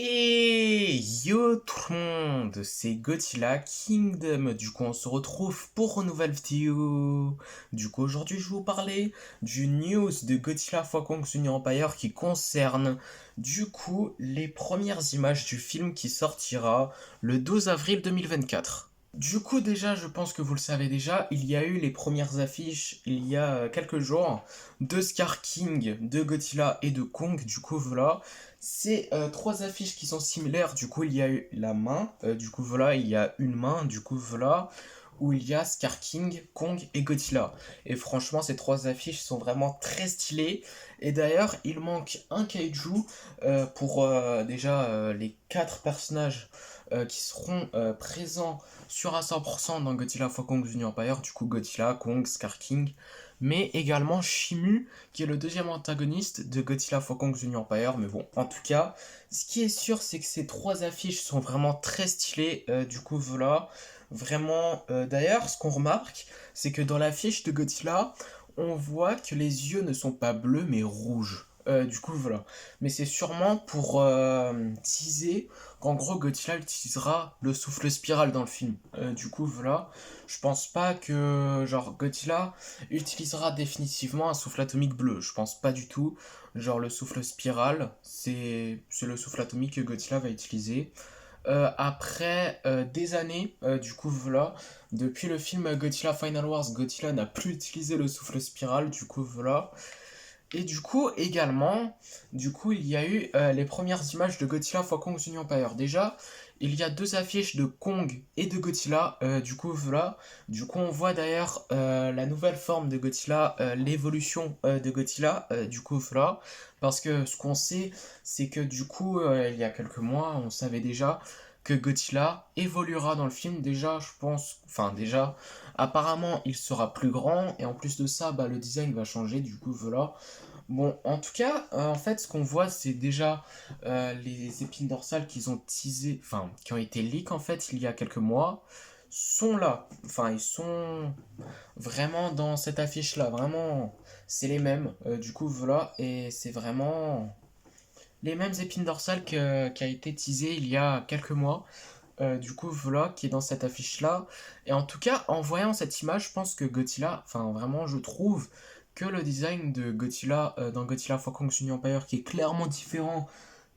Et yo tout le monde, c'est Godzilla Kingdom. Du coup, on se retrouve pour une nouvelle vidéo. Du coup, aujourd'hui, je vais vous parler du news de Godzilla x Kong Jr. Empire qui concerne, du coup, les premières images du film qui sortira le 12 avril 2024. Du coup, déjà, je pense que vous le savez déjà, il y a eu les premières affiches il y a quelques jours de Scar King, de Godzilla et de Kong. Du coup, voilà. C'est trois affiches qui sont similaires. Du coup, il y a eu la main. Du coup, voilà, il y a une main. Du coup, voilà. Où il y a Scar King, Kong et Godzilla. Et franchement, ces trois affiches sont vraiment très stylées. Et d'ailleurs, il manque un kaiju pour déjà les quatre personnages qui seront présents sur à 100% dans Godzilla x Kong Jr. Empire. Du coup, Godzilla, Kong, Scar King. Mais également Shimu, qui est le deuxième antagoniste de Godzilla x Kong Jr. Empire. Mais bon, en tout cas, ce qui est sûr, c'est que ces trois affiches sont vraiment très stylées. Du coup, voilà. Vraiment, d'ailleurs, ce qu'on remarque, c'est que dans l'affiche de Godzilla, on voit que les yeux ne sont pas bleus, mais rouges. Du coup, voilà. Mais c'est sûrement pour teaser qu'en gros, Godzilla utilisera le souffle spirale dans le film. Du coup, voilà. Je pense pas que, genre, Godzilla utilisera définitivement un souffle atomique bleu. Je pense pas du tout. Genre le souffle spirale, c'est le souffle atomique que Godzilla va utiliser. Après des années, du coup voilà, depuis le film Godzilla Final Wars, Godzilla n'a plus utilisé le souffle spirale, du coup voilà. Et du coup, également, du coup, il y a eu les premières images de Godzilla x Kong Jr. Empire. Déjà, il y a deux affiches de Kong et de Godzilla. Du coup, voilà. Du coup, on voit d'ailleurs la nouvelle forme de Godzilla, l'évolution de Godzilla. Du coup, voilà. Parce que ce qu'on sait, c'est que du coup, il y a quelques mois, on savait déjà que Godzilla évoluera dans le film. Déjà, je pense, enfin déjà, apparemment, il sera plus grand et en plus de ça, bah, le design va changer. Du coup, voilà. Bon, en tout cas, en fait, ce qu'on voit, c'est déjà les épines dorsales qu'ils ont teasé, enfin, qui ont été leaks en fait il y a quelques mois, sont là. Enfin, ils sont vraiment dans cette affiche-là. Vraiment, c'est les mêmes. Du coup, voilà, et c'est vraiment les mêmes épines dorsales qui a été teasé il y a quelques mois. Du coup, voilà, qui est dans cette affiche-là. Et en tout cas, en voyant cette image, je pense que Godzilla, enfin vraiment, je trouve que le design de Godzilla dans Godzilla x Kong Jr. Empire, qui est clairement différent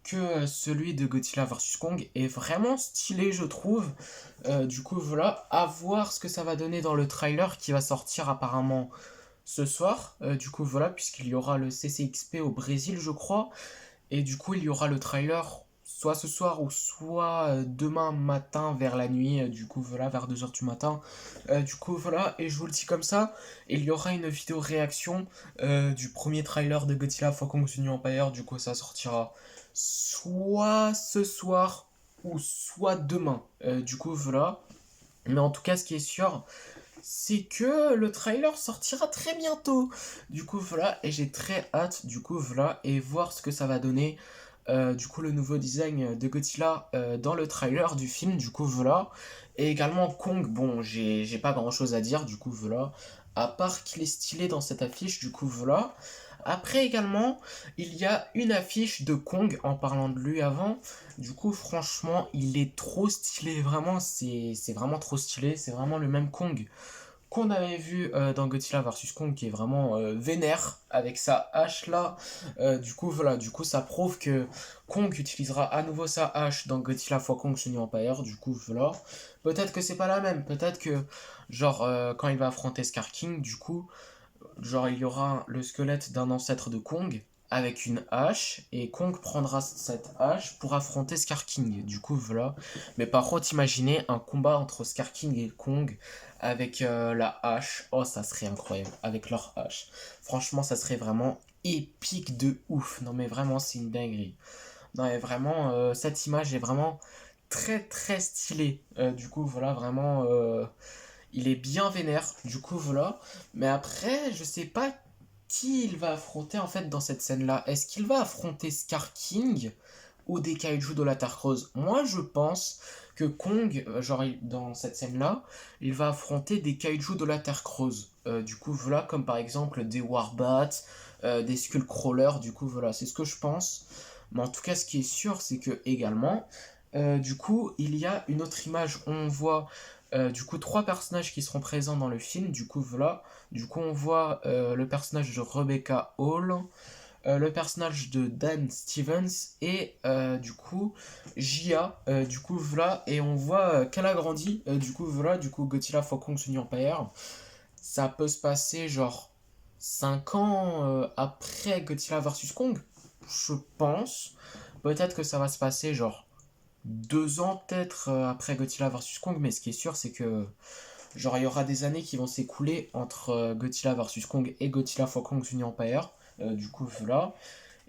que celui de Godzilla vs Kong, est vraiment stylé, je trouve. Du coup, voilà, à voir ce que ça va donner dans le trailer qui va sortir apparemment ce soir. Du coup, voilà, puisqu'il y aura le CCXP au Brésil, je crois. Et du coup, il y aura le trailer soit ce soir ou soit demain matin vers la nuit, du coup voilà, vers 2 heures du matin. Du coup voilà, et je vous le dis comme ça, il y aura une vidéo réaction du premier trailer de Godzilla x Kong Jr. Empire, du coup ça sortira soit ce soir ou soit demain. Du coup voilà, mais en tout cas ce qui est sûr, c'est que le trailer sortira très bientôt. Du coup voilà, et j'ai très hâte du coup voilà, et voir ce que ça va donner. Du coup le nouveau design de Godzilla dans le trailer du film, du coup voilà. Et également Kong, bon j'ai pas grand chose à dire, du coup voilà. À part qu'il est stylé dans cette affiche, du coup voilà. Après également, il y a une affiche de Kong en parlant de lui avant. Du coup franchement, il est trop stylé, vraiment, c'est vraiment trop stylé. C'est vraiment le même Kong qu'on avait vu dans Godzilla vs Kong qui est vraiment vénère avec sa hache là. Du coup voilà, du coup ça prouve que Kong utilisera à nouveau sa hache dans Godzilla x Kong Jr. Empire. Du coup voilà, peut-être que c'est pas la même, peut-être que genre quand il va affronter Scar King, du coup genre il y aura le squelette d'un ancêtre de Kong avec une hache et Kong prendra cette hache pour affronter Scar King. Du coup voilà. Mais par contre imaginez un combat entre Scar King et Kong avec la hache. Oh ça serait incroyable avec leur hache. Franchement ça serait vraiment épique de ouf. Non mais vraiment c'est une dinguerie. Non mais vraiment cette image est vraiment très très stylée. Du coup voilà vraiment il est bien vénère, du coup voilà. Mais après, je sais pas qui il va affronter en fait dans cette scène-là. Est-ce qu'il va affronter Scar King ou des kaiju de la Terre Creuse? Moi, je pense que Kong, genre dans cette scène-là, il va affronter des kaiju de la Terre Creuse. Du coup voilà, comme par exemple des Warbats, des Skullcrawlers. Du coup voilà, c'est ce que je pense. Mais en tout cas, ce qui est sûr, c'est que également, du coup, il y a une autre image où on voit du coup trois personnages qui seront présents dans le film. Du coup, voilà. Du coup, on voit le personnage de Rebecca Hall, le personnage de Dan Stevens et du coup Jia. Du coup, voilà. Et on voit qu'elle a grandi. Du coup, voilà. Du coup, Godzilla for Kong's New Empire. Ça peut se passer genre 5 ans après Godzilla vs Kong, je pense. Peut-être que ça va se passer genre 2 ans peut-être après Godzilla vs Kong, mais ce qui est sûr c'est que genre il y aura des années qui vont s'écouler entre Godzilla vs Kong et Godzilla for Kong's New Empire. Du coup voilà.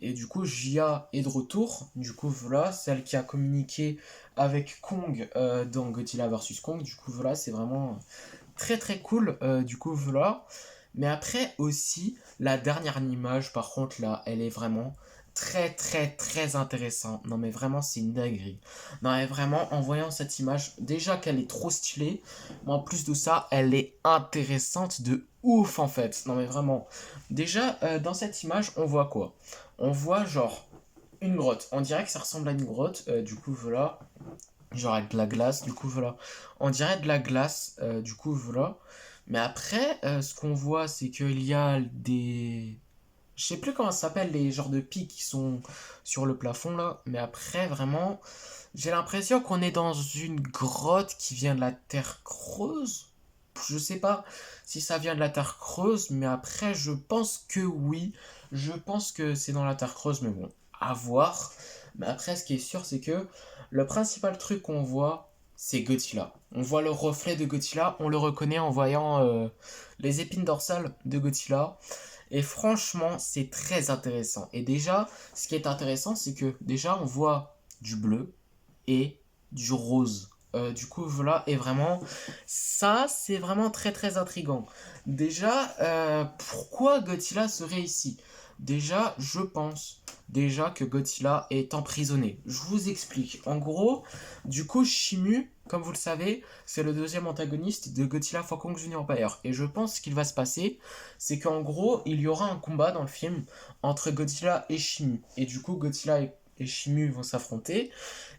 Et du coup Jia est de retour. Du coup voilà, celle qui a communiqué avec Kong dans Godzilla vs Kong. Du coup voilà, c'est vraiment très très cool. Du coup voilà. Mais après aussi, la dernière image, par contre, là, elle est vraiment très très très intéressante. Non mais vraiment, c'est une dinguerie. Non mais vraiment, en voyant cette image, déjà qu'elle est trop stylée, mais en plus de ça, elle est intéressante de ouf en fait. Non mais vraiment. Déjà, dans cette image, on voit quoi? On voit genre une grotte. On dirait que ça ressemble à une grotte. Du coup, voilà. Genre avec de la glace, du coup, voilà. On dirait de la glace, du coup, voilà. Mais après, ce qu'on voit, c'est qu'il y a des... Je sais plus comment ça s'appelle, les genres de pics qui sont sur le plafond, là. Mais après, vraiment, j'ai l'impression qu'on est dans une grotte qui vient de la Terre creuse. Je sais pas si ça vient de la Terre creuse, mais après, je pense que oui. Je pense que c'est dans la Terre creuse, mais bon, à voir. Mais après, ce qui est sûr, c'est que le principal truc qu'on voit, c'est Godzilla. On voit le reflet de Godzilla, on le reconnaît en voyant les épines dorsales de Godzilla. Et franchement, c'est très intéressant. Et déjà, ce qui est intéressant, c'est que déjà, on voit du bleu et du rose. Du coup, voilà, et vraiment, ça, c'est vraiment très très intriguant. Déjà, pourquoi Godzilla serait ici? Déjà, je pense déjà que Godzilla est emprisonné. Je vous explique. En gros, du coup, Shimu, comme vous le savez, c'est le deuxième antagoniste de Godzilla for Kong's New Empire. Et je pense qu'il va se passer, c'est qu'en gros, il y aura un combat dans le film entre Godzilla et Shimu. Et du coup, Godzilla et Shimu vont s'affronter.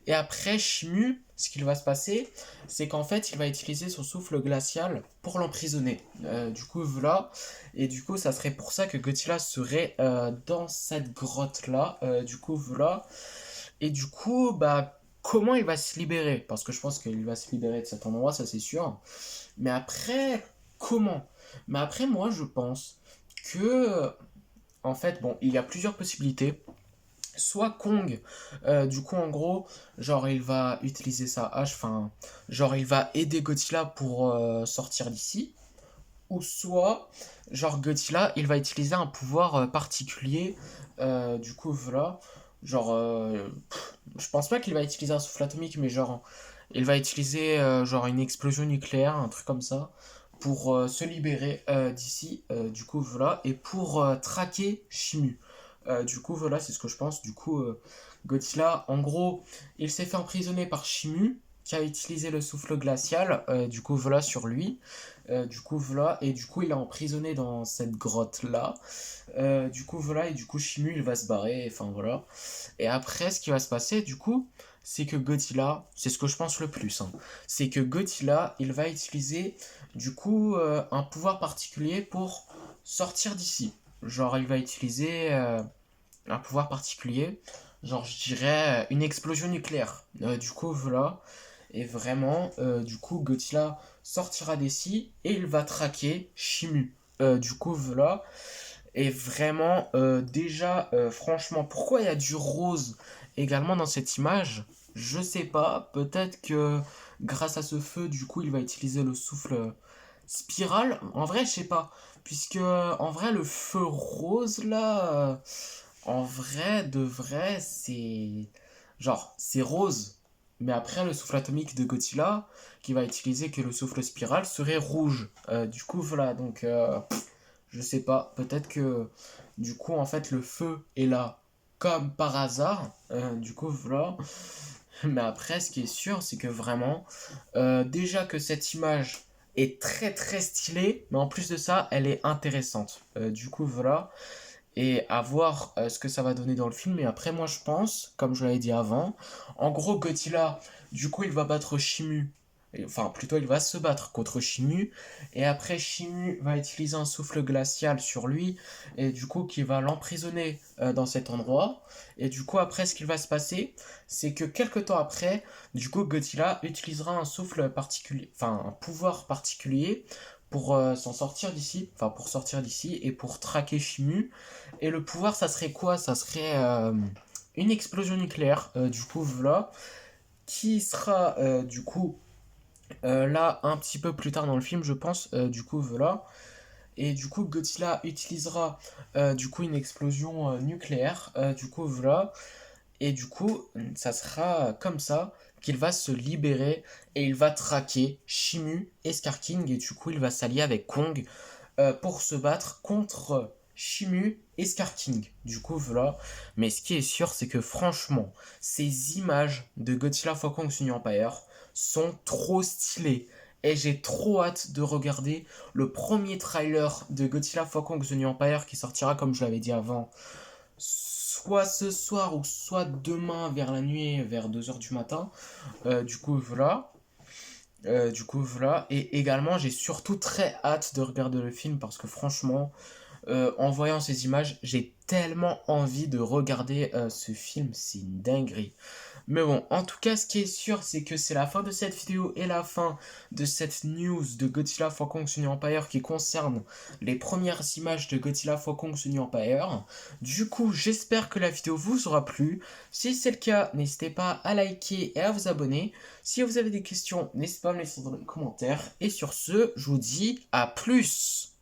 Et après, Shimu, ce qu'il va se passer, c'est qu'en fait, il va utiliser son souffle glacial pour l'emprisonner. Du coup, voilà. Et du coup, ça serait pour ça que Godzilla serait dans cette grotte-là. Du coup, voilà. Et du coup, bah, comment il va se libérer? Parce que je pense qu'il va se libérer de cet endroit, ça c'est sûr. Mais après, comment? Mais après, moi, je pense que, en fait, bon, il y a plusieurs possibilités. Soit Kong, du coup en gros, genre il va utiliser sa hache, enfin, genre il va aider Godzilla pour sortir d'ici, ou soit, genre Godzilla, il va utiliser un pouvoir particulier, du coup voilà, genre, je pense pas qu'il va utiliser un souffle atomique, mais genre, il va utiliser genre une explosion nucléaire, un truc comme ça, pour se libérer d'ici, du coup voilà, et pour traquer Shimu. Du coup, voilà, c'est ce que je pense. Du coup, Godzilla, en gros, il s'est fait emprisonner par Shimu, qui a utilisé le souffle glacial, du coup, voilà, sur lui. Du coup, voilà, et du coup, il est emprisonné dans cette grotte-là. Du coup, voilà, et du coup, Shimu, il va se barrer, enfin, voilà. Et après, ce qui va se passer, du coup, c'est que Godzilla, c'est ce que je pense le plus, hein, c'est que Godzilla, il va utiliser, du coup, un pouvoir particulier pour sortir d'ici. Genre, il va utiliser un pouvoir particulier. Genre, je dirais une explosion nucléaire. Du coup, voilà. Et vraiment, du coup, Godzilla sortira d'ici et il va traquer Shimu. Du coup, voilà. Et vraiment, déjà, franchement, pourquoi il y a du rose également dans cette image? Je sais pas. Peut-être que grâce à ce feu, du coup, il va utiliser le souffle spirale. En vrai, je sais pas. Puisque, en vrai, le feu rose, là, en vrai, de vrai, c'est... Genre, c'est rose. Mais après, le souffle atomique de Godzilla, qui va utiliser que le souffle spirale, serait rouge. Du coup, voilà, donc... je sais pas, peut-être que du coup en fait le feu est là comme par hasard, du coup voilà. Mais après ce qui est sûr c'est que vraiment, déjà que cette image est très très stylée, mais en plus de ça elle est intéressante. Du coup voilà. et à voir ce que ça va donner dans le film. Et après, moi, je pense, comme je l'avais dit avant, en gros, Godzilla, du coup, il va battre Shimu. Enfin, plutôt, il va se battre contre Shimu. Et après, Shimu va utiliser un souffle glacial sur lui. Et du coup, qui va l'emprisonner dans cet endroit. Et du coup, après, ce qui va se passer, c'est que quelques temps après, du coup, Godzilla utilisera un souffle particulier, enfin, un pouvoir particulier pour s'en sortir d'ici, enfin pour sortir d'ici et pour traquer Shimu. Et le pouvoir, ça serait quoi? Ça serait une explosion nucléaire, du coup, voilà, qui sera du coup là un petit peu plus tard dans le film, je pense, du coup, voilà. Et du coup, Godzilla utilisera du coup une explosion nucléaire, du coup, voilà. Et du coup, ça sera comme ça qu'il va se libérer et il va traquer Shimu et Scar King. Et du coup, il va s'allier avec Kong pour se battre contre Shimu et Scar King. Du coup, voilà. Mais ce qui est sûr, c'est que franchement, ces images de Godzilla x Kong New Empire sont trop stylées. Et j'ai trop hâte de regarder le premier trailer de Godzilla x Kong The New Empire qui sortira, comme je l'avais dit avant, soit ce soir ou soit demain vers la nuit, vers 2 heures du matin. Du coup, voilà. Et également, j'ai surtout très hâte de regarder le film parce que franchement, en voyant ces images, j'ai tellement envie de regarder ce film. C'est une dinguerie. Mais bon, en tout cas, ce qui est sûr, c'est que c'est la fin de cette vidéo et la fin de cette news de Godzilla x Kong New Empire qui concerne les premières images de Godzilla x Kong New Empire. Du coup, j'espère que la vidéo vous aura plu. Si c'est le cas, n'hésitez pas à liker et à vous abonner. Si vous avez des questions, n'hésitez pas à me laisser dans les commentaires. Et sur ce, je vous dis à plus!